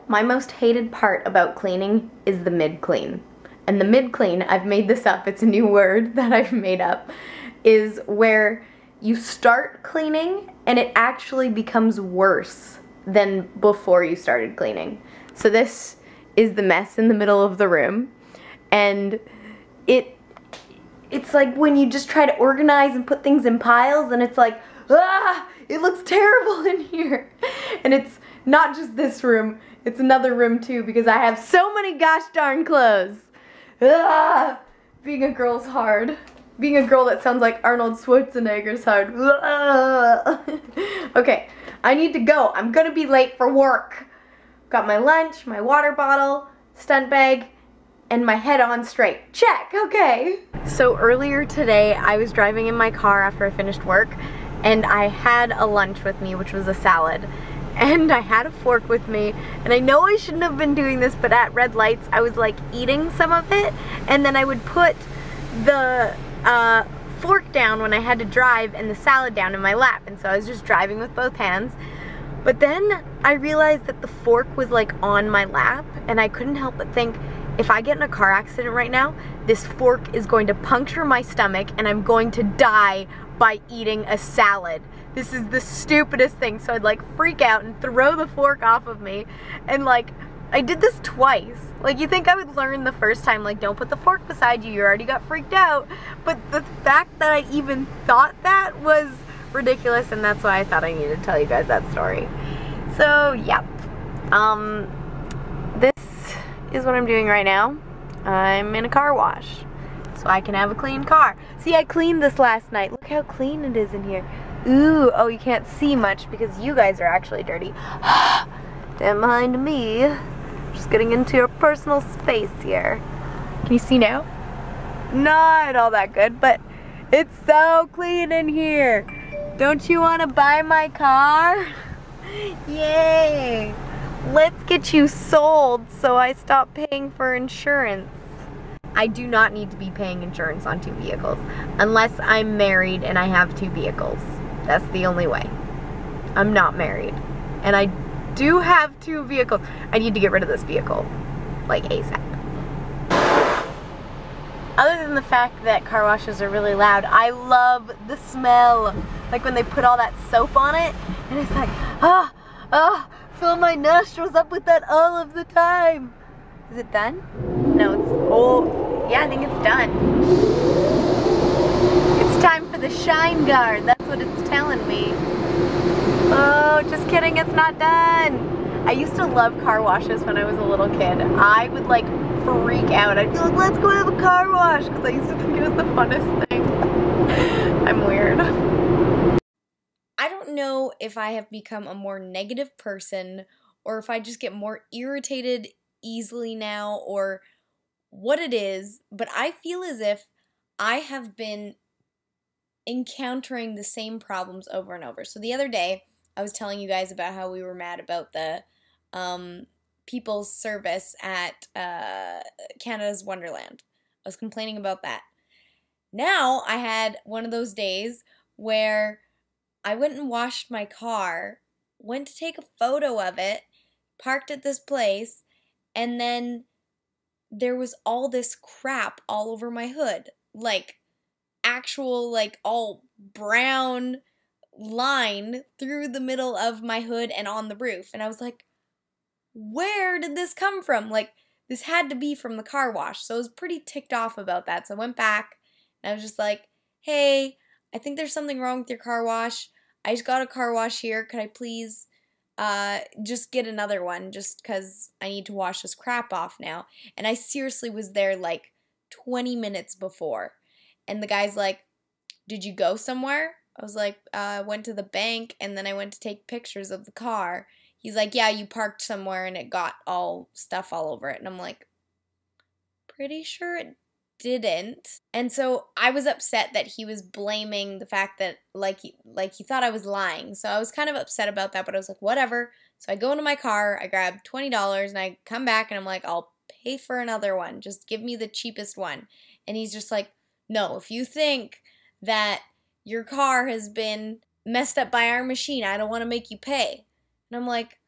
My most hated part about cleaning is the mid-clean. And the mid-clean, I've made this up, it's a new word that I've made up, is where you start cleaning and it actually becomes worse than before you started cleaning. So this is the mess in the middle of the room, and it's like when you just try to organize and put things in piles and it's like, ah, it looks terrible in here. And it's not just this room, it's another room too, because I have so many gosh darn clothes. Ah, being a girl's hard. Being a girl that sounds like Arnold Schwarzenegger's hard. Ah. Okay, I need to go. I'm gonna be late for work. Got my lunch, my water bottle, stunt bag, and my head on straight. Check, okay. So earlier today, I was driving in my car after I finished work, and I had a lunch with me, which was a salad. And I had a fork with me, and I know I shouldn't have been doing this, but at red lights, I was like eating some of it, and then I would put the fork down when I had to drive and the salad down in my lap, and so I was just driving with both hands. But then I realized that the fork was like on my lap, and I couldn't help but think, if I get in a car accident right now, this fork is going to puncture my stomach and I'm going to die by eating a salad. This is the stupidest thing. So I'd like freak out and throw the fork off of me, and like I did this twice. Like, you think I would learn the first time, like, don't put the fork beside you, you already got freaked out. But the fact that I even thought that was ridiculous, and that's why I thought I needed to tell you guys that story. So yeah, this is what I'm doing right now. I'm in a car wash so I can have a clean car. See, I cleaned this last night. Look how clean it is in here. Ooh, oh, you can't see much because you guys are actually dirty. Don't mind me. Just getting into your personal space here. Can you see now? Not all that good, but it's so clean in here. Don't you want to buy my car? Yay! Let's get you sold so I stop paying for insurance. I do not need to be paying insurance on 2 vehicles unless I'm married and I have 2 vehicles. That's the only way. I'm not married and I do have 2 vehicles. I need to get rid of this vehicle, like ASAP. Other than the fact that car washes are really loud, I love the smell. Like when they put all that soap on it and it's like, fill my nostrils up with that all of the time. Is it done? No, it's, oh, yeah, I think it's done. It's time for the shine guard. That's what it's telling me. Oh, just kidding, it's not done. I used to love car washes when I was a little kid. I would like freak out. I'd be like, let's go have a car wash, because I used to think it was the funnest thing. I'm weird. I don't know if I have become a more negative person or if I just get more irritated easily now or what it is, but I feel as if I have been encountering the same problems over and over. So the other day, I was telling you guys about how we were mad about the people's service at Canada's Wonderland. I was complaining about that. Now I had one of those days where I went and washed my car, went to take a photo of it, parked at this place, and then there was all this crap all over my hood. Like, actual, like, all brown line through the middle of my hood and on the roof. And I was like, where did this come from? Like, this had to be from the car wash. So I was pretty ticked off about that. So I went back and I was just like, hey, I think there's something wrong with your car wash. I just got a car wash here. Could I please just get another one just because I need to wash this crap off now? And I seriously was there like 20 minutes before. And the guy's like, did you go somewhere? I was like, I went to the bank and then I went to take pictures of the car. He's like, yeah, you parked somewhere and it got all stuff all over it. And I'm like, pretty sure it didn't. And so I was upset that he was blaming the fact that like he thought I was lying. So I was kind of upset about that, but I was like, whatever. So I go into my car, I grab $20 and I come back and I'm like, I'll pay for another one. Just give me the cheapest one. And he's just like, no, if you think that your car has been messed up by our machine, I don't want to make you pay. And I'm like,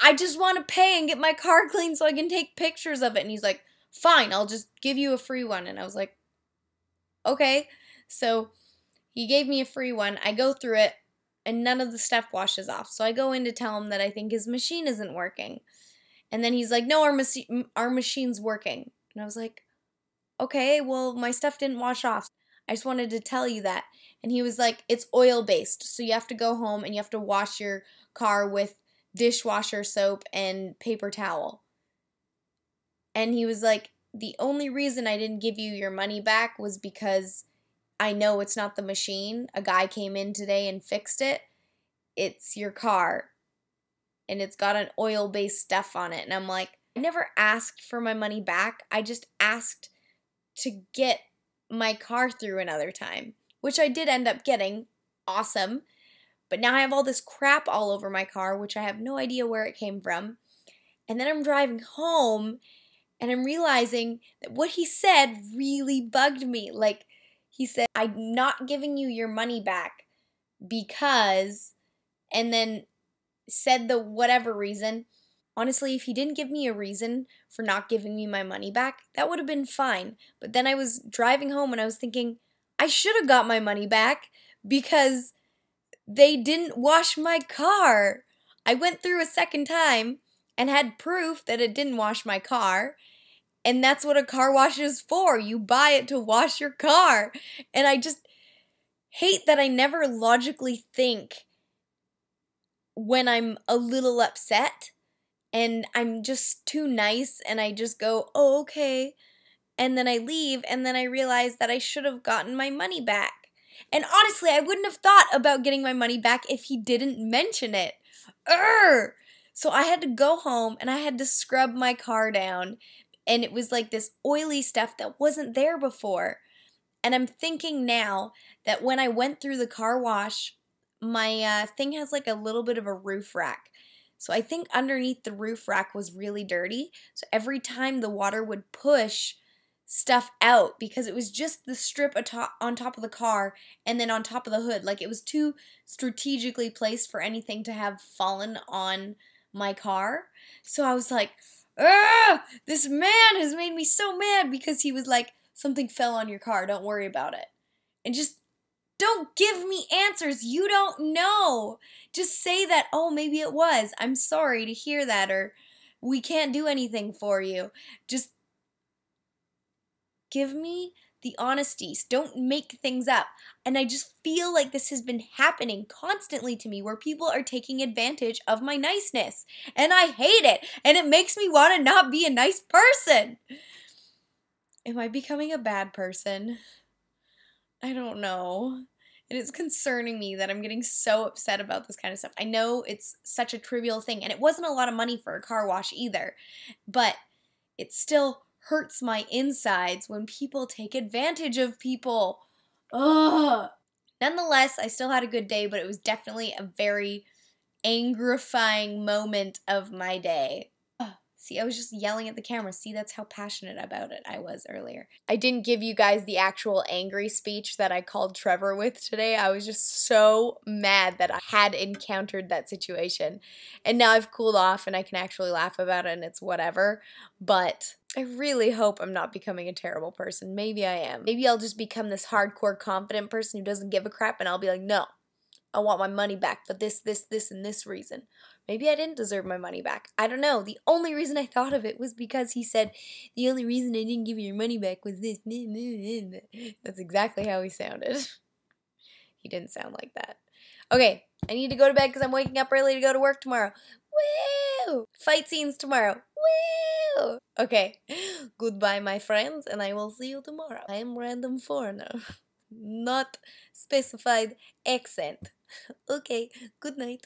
I just want to pay and get my car clean so I can take pictures of it. And he's like, fine, I'll just give you a free one. And I was like, okay. So he gave me a free one. I go through it and none of the stuff washes off. So I go in to tell him that I think his machine isn't working. And then he's like, no, our machine's working. And I was like, okay, well, my stuff didn't wash off. I just wanted to tell you that. And he was like, it's oil-based, so you have to go home and you have to wash your car with dishwasher soap and paper towel. And he was like, the only reason I didn't give you your money back was because I know it's not the machine. A guy came in today and fixed it. It's your car. And it's got an oil-based stuff on it. And I'm like, I never asked for my money back. I just asked to get my car through another time, which I did end up getting. Awesome. But now I have all this crap all over my car, which I have no idea where it came from. And then I'm driving home and I'm realizing that what he said really bugged me. Like, he said, I'm not giving you your money back because, and then said the whatever reason. Honestly, if he didn't give me a reason for not giving me my money back, that would have been fine. But then I was driving home and I was thinking, I should have got my money back because they didn't wash my car. I went through a second time and had proof that it didn't wash my car. And that's what a car wash is for. You buy it to wash your car. And I just hate that I never logically think when I'm a little upset and I'm just too nice and I just go, oh, okay. And then I leave and then I realize that I should have gotten my money back. And honestly, I wouldn't have thought about getting my money back if he didn't mention it. Urgh! So I had to go home and I had to scrub my car down. And it was like this oily stuff that wasn't there before. And I'm thinking now that when I went through the car wash, my thing has like a little bit of a roof rack. So I think underneath the roof rack was really dirty. So every time the water would push stuff out, because it was just the strip on top of the car and then on top of the hood. Like, it was too strategically placed for anything to have fallen on my car. So I was like, ugh, this man has made me so mad, because he was like, something fell on your car, don't worry about it. And just don't give me answers. You don't know. Just say that, oh, maybe it was. I'm sorry to hear that, or we can't do anything for you. Just give me the honesties. Don't make things up. And I just feel like this has been happening constantly to me, where people are taking advantage of my niceness. And I hate it. And it makes me want to not be a nice person. Am I becoming a bad person? I don't know. It is concerning me that I'm getting so upset about this kind of stuff. I know it's such a trivial thing, and it wasn't a lot of money for a car wash either, but it still hurts my insides when people take advantage of people. Ugh. Nonetheless, I still had a good day, but it was definitely a very angrifying moment of my day. See, I was just yelling at the camera. See, that's how passionate about it I was earlier. I didn't give you guys the actual angry speech that I called Trevor with today. I was just so mad that I had encountered that situation. And now I've cooled off and I can actually laugh about it and it's whatever. But I really hope I'm not becoming a terrible person. Maybe I am. Maybe I'll just become this hardcore confident person who doesn't give a crap, and I'll be like, no, I want my money back for this, and this reason. Maybe I didn't deserve my money back. I don't know. The only reason I thought of it was because he said, the only reason I didn't give you your money back was this. That's exactly how he sounded. He didn't sound like that. Okay, I need to go to bed because I'm waking up early to go to work tomorrow. Woo! Fight scenes tomorrow. Woo! Okay, goodbye my friends, and I will see you tomorrow. I am Random Foreigner. Not specified accent. Okay, good night.